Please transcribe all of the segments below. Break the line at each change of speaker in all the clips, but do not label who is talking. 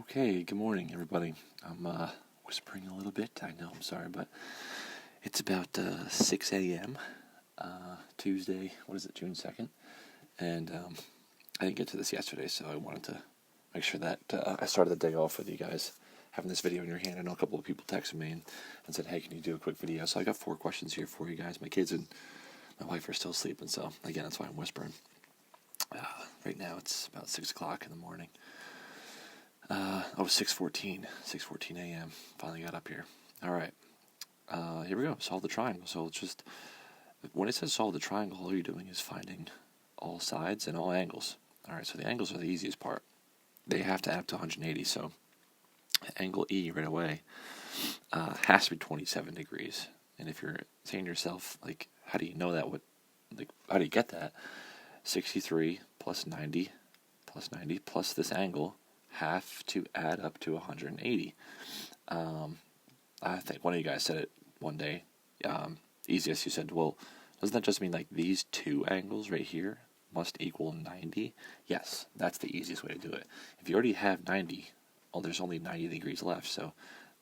Okay, good morning, everybody. I'm whispering a little bit. I know, I'm sorry, but it's about 6 a.m. Tuesday. What is it, June 2nd? And I didn't get to this yesterday, so I wanted to make sure that I started the day off with you guys having this video in your hand. I know a couple of people texted me and said, hey, can you do a quick video? So I got 4 questions here for you guys. My kids and my wife are still sleeping, so again, that's why I'm whispering. Right now, it's about 6 o'clock in the morning. 6:14 a.m. Finally got up here. All right. Here we go. Solve the triangle. So it's just, when it says solve the triangle, all you're doing is finding all sides and all angles. All right, so the angles are the easiest part. They have to add up to 180, so angle E right away has to be 27 degrees. And if you're saying to yourself, like, how do you know that? How do you get that? 63 plus 90 plus this angle have to add up to 180. I think one of you guys said it one day. Easiest, you said, well, doesn't that just mean like these two angles right here must equal 90? Yes, that's the easiest way to do it. If you already have 90, well, there's only 90 degrees left, so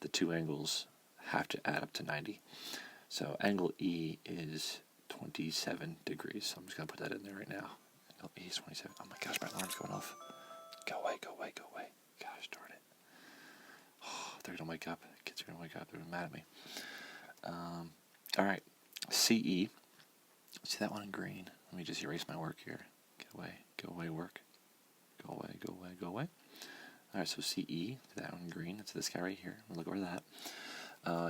the two angles have to add up to 90. So angle E is 27 degrees. So I'm just going to put that in there right now. Angle E is 27. Oh my gosh, my alarm's going off. Go away. Gosh darn it. Oh, they're going to wake up. Kids are going to wake up. They're going to be mad at me. Alright. CE. See that one in green? Let me just erase my work here. Go away, work. Go away. Alright, so CE. That one in green. That's this guy right here. Look over that.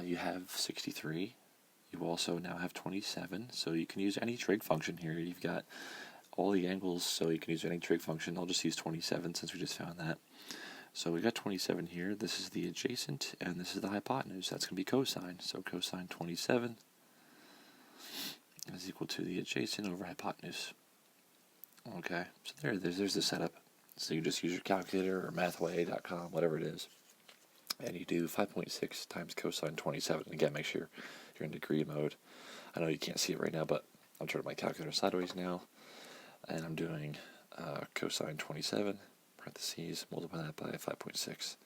You have 63. You also now have 27. So you can use any trig function here. You've got all the angles, so you can use any trig function. I'll just use 27 since we just found that. So we got 27 here. This is the adjacent, and this is the hypotenuse. That's going to be cosine. So cosine 27 is equal to the adjacent over hypotenuse. Okay, so there's the setup. So you just use your calculator or mathway.com, whatever it is, and you do 5.6 times cosine 27. Again, make sure you're in degree mode. I know you can't see it right now, but I'm turning my calculator sideways now, and I'm doing cosine 27, parentheses, multiply that by 5.6,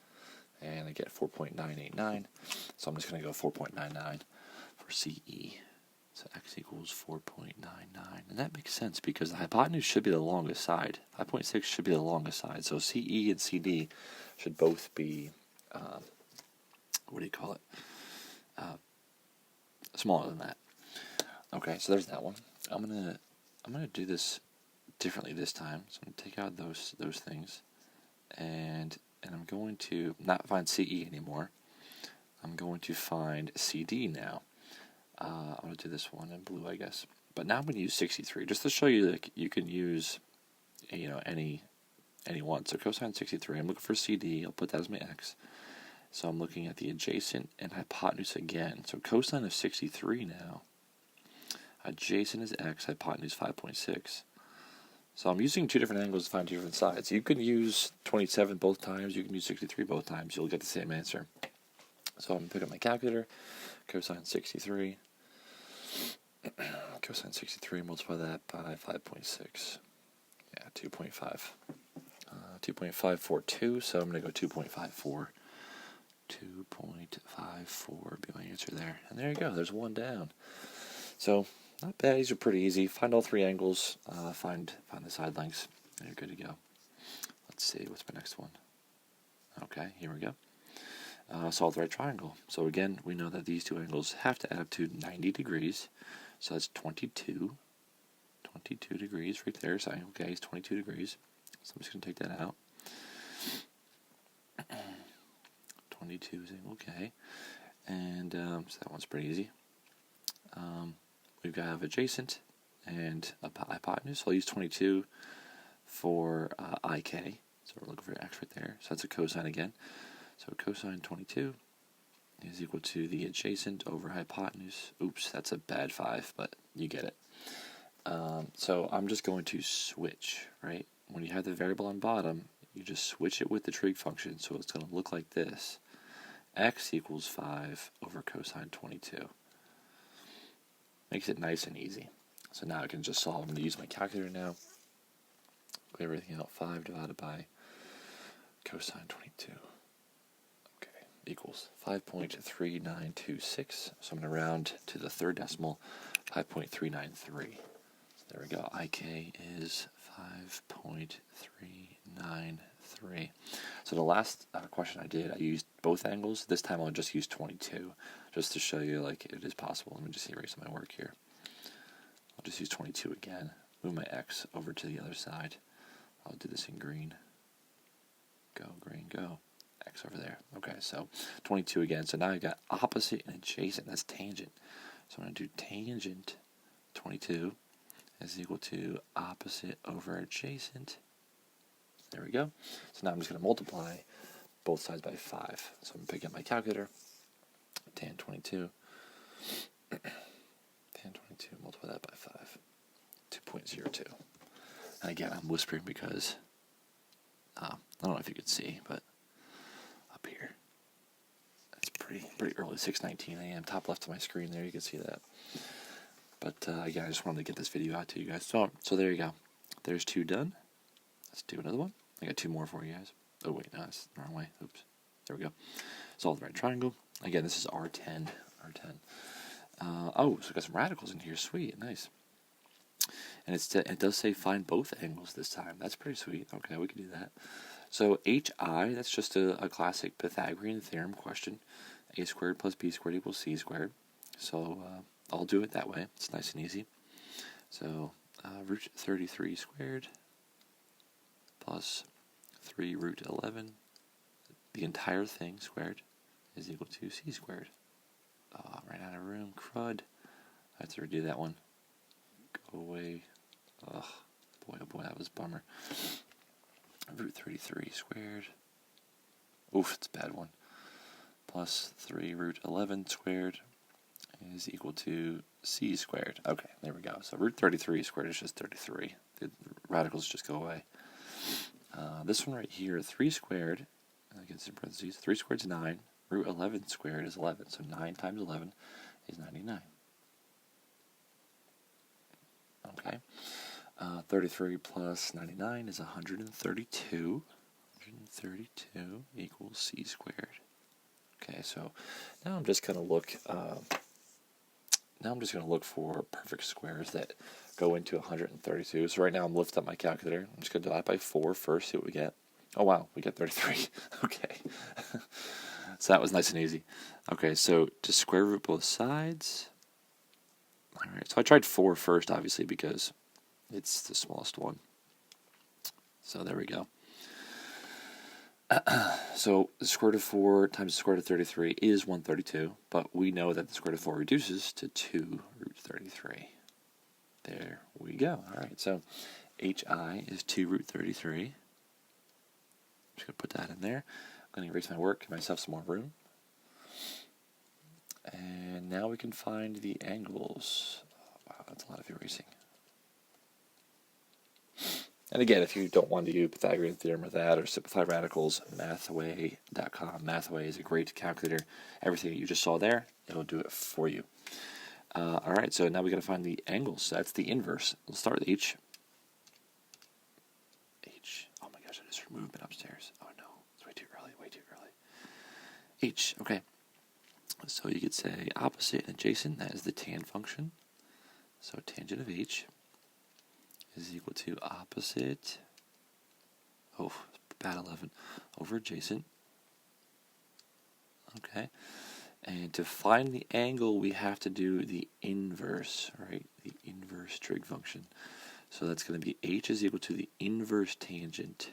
and I get 4.989, so I'm just going to go 4.99 for CE. So x equals 4.99, and that makes sense because the hypotenuse should be the longest side. 5.6 should be the longest side, so CE and CD should both be, smaller than that. Okay, so there's that one. I'm gonna do this differently this time. So I'm gonna take out those things, and I'm going to not find CE anymore. I'm going to find CD now. I'm going to do this one in blue, I guess. But now I'm going to use 63, just to show you that you can use, any one. So cosine 63, I'm looking for CD. I'll put that as my x. So I'm looking at the adjacent and hypotenuse again. So cosine of 63 now. Adjacent is x, hypotenuse 5.6. So I'm using 2 different angles to find 2 different sides. You can use 27 both times. You can use 63 both times. You'll get the same answer. So I'm going to pick up my calculator. Cosine 63. Cosine 63, multiply that by 5.6. Yeah, 2.5. 2.542, so I'm going to go 2.54. 2.54 be my answer there. And there you go, there's one down. So, not bad, these are pretty easy. Find all 3 angles, find the side lengths, and you're good to go. Let's see, what's my next one? Okay, here we go. Solve the right triangle. So again, we know that these 2 angles have to add up to 90 degrees. So that's 22 degrees right there. So angle K is 22 degrees. So I'm just going to take that out. 22 is angle K. And so that one's pretty easy. We've got to have adjacent and a hypotenuse. So I'll use 22 for IK. So we're looking for x right there. So that's a cosine again. So cosine 22 is equal to the adjacent over hypotenuse. Oops, that's a bad 5, but you get it. So I'm just going to switch, right? When you have the variable on bottom, you just switch it with the trig function, so it's going to look like this. X equals 5 over cosine 22. Makes it nice and easy. So now I can just solve. I'm going to use my calculator now. Clear everything out. 5 divided by cosine 22. equals 5.3926. So I'm going to round to the third decimal, 5.393. There we go. IK is 5.393. So the last question I did, I used both angles. This time I'll just use 22, just to show you like it is possible. Let me just erase my work here. I'll just use 22 again. Move my X over to the other side. I'll do this in green. Go, green, go. X over there. Okay, so 22 again. So now I've got opposite and adjacent. That's tangent. So I'm going to do tangent 22 is equal to opposite over adjacent. There we go. So now I'm just going to multiply both sides by 5. So I'm going to pick up my calculator. Tan 22. Tan 22, multiply that by 5. 2.02. And again, I'm whispering because I don't know if you could see, but up here, it's pretty early, 6:19 a.m. Top left of my screen there, you can see that. But again, I just wanted to get this video out to you guys. So there you go. There's 2 done. Let's do another one. I got 2 more for you guys. Oh wait, no, that's the wrong way. Oops. There we go. Solve the right triangle. Again, this is R10. R10. Oh, so I got some radicals in here. Sweet, nice. And it does say find both angles this time. That's pretty sweet. Okay, we can do that. So HI, that's just a classic Pythagorean theorem question. A squared plus B squared equals C squared. So I'll do it that way. It's nice and easy. So root 33 squared plus 3 root 11, the entire thing squared, is equal to C squared. Oh, ran out of room. Crud. I have to redo that one. Go away. Ugh. Boy, oh boy, that was a bummer. Root 33 squared. Oof, it's a bad one. Plus 3 root 11 squared is equal to C squared. Okay, there we go. So root 33 squared is just 33. The radicals just go away. This one right here, 3 squared, I guess in parentheses, 3 squared is 9. Root 11 squared is 11. So 9 times 11 is 99. Okay. 33 plus 99 is 132. 132 equals C squared. Okay, so now I'm just going to look. For perfect squares that go into 132. So right now I'm lifting up my calculator. I'm just going to divide by 4 first, see what we get. Oh wow, we get 33. Okay. So that was nice and easy. Okay, so to square root both sides. Alright, so I tried 4 first, obviously, because it's the smallest one. So there we go. So the square root of 4 times the square root of 33 is 132, but we know that the square root of 4 reduces to 2 root 33. There we go. All right, so HI is 2 root 33. I'm just going to put that in there. I'm going to erase my work, give myself some more room. And now we can find the angles. Oh, wow, that's a lot of erasing. And again, if you don't want to use Pythagorean theorem or that, or simplify radicals, mathway.com. Mathway is a great calculator. Everything that you just saw there, it'll do it for you. All right, so now we got to find the angles. So that's the inverse. We'll start with H. H. Oh my gosh, I just heard movement upstairs. Oh no, it's way too early. Way too early. H. Okay. So you could say opposite and adjacent. That is the tan function. So tangent of H is equal to opposite, bad 11, over adjacent. Okay, and to find the angle, we have to do the inverse, right? The inverse trig function. So that's going to be H is equal to the inverse tangent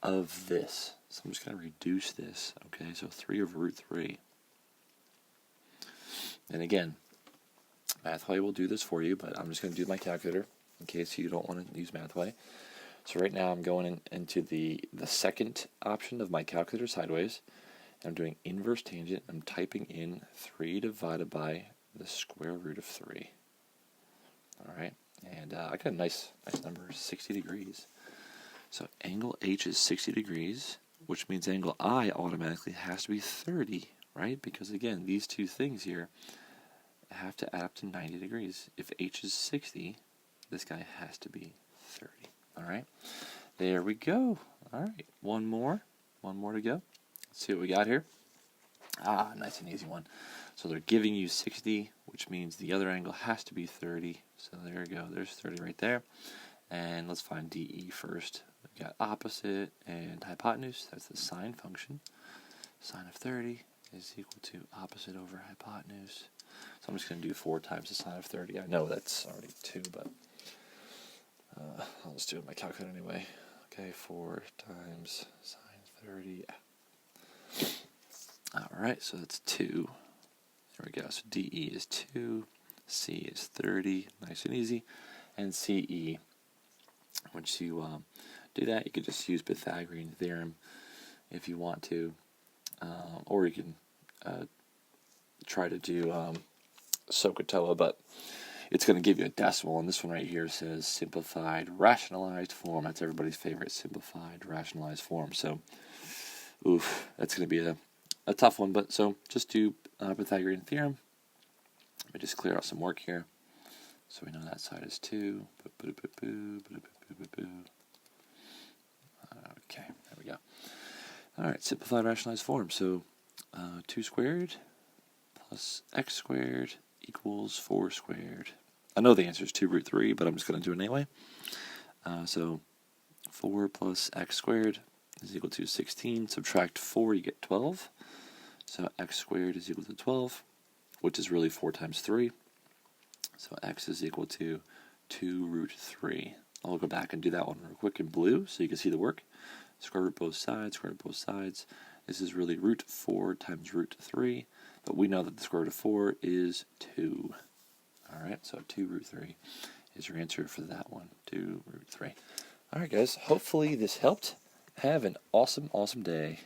of this. So I'm just going to reduce this, okay? So 3 over root 3. And again, Mathway will do this for you, but I'm just going to do my calculator in case you don't want to use Mathway. So right now I'm going into the second option of my calculator sideways. And I'm doing inverse tangent. I'm typing in 3 divided by the square root of 3. All right, and I got a nice number, 60 degrees. So angle H is 60 degrees, which means angle I automatically has to be 30, right? Because again, these two things here have to add up to 90 degrees. If H is 60, this guy has to be 30. All right, there we go. All right, one more to go. Let's see what we got here. Ah, nice and easy one. So they're giving you 60, which means the other angle has to be 30. So there we go. There's 30 right there. And let's find DE first. We've got opposite and hypotenuse. That's the sine function. Sine of 30 is equal to opposite over hypotenuse. So I'm just going to do 4 times the sine of 30. I know that's already 2, but I'll just do it in my calculator anyway. Okay, 4 times sine 30. Alright, so that's 2. There we go. So DE is 2. C is 30. Nice and easy. And CE, once you do that, you could just use Pythagorean theorem if you want to. Or you can try to do SOHCAHTOA, but it's going to give you a decimal, and this one right here says simplified rationalized form. That's everybody's favorite, simplified rationalized form. So, that's going to be a tough one, but so just do Pythagorean theorem. Let me just clear out some work here. So we know that side is 2. Okay, there we go. Alright, simplified rationalized form. So 2 squared plus x squared equals 4 squared. I know the answer is 2 root 3, but I'm just going to do it anyway. So 4 plus x squared is equal to 16. Subtract 4, you get 12. So x squared is equal to 12, which is really 4 times 3. So x is equal to 2 root 3. I'll go back and do that one real quick in blue so you can see the work. Square root both sides, square root both sides. This is really root 4 times root 3, but we know that the square root of 4 is 2. Alright, so 2 root 3 is your answer for that one, 2 root 3. Alright guys, hopefully this helped. Have an awesome, awesome day.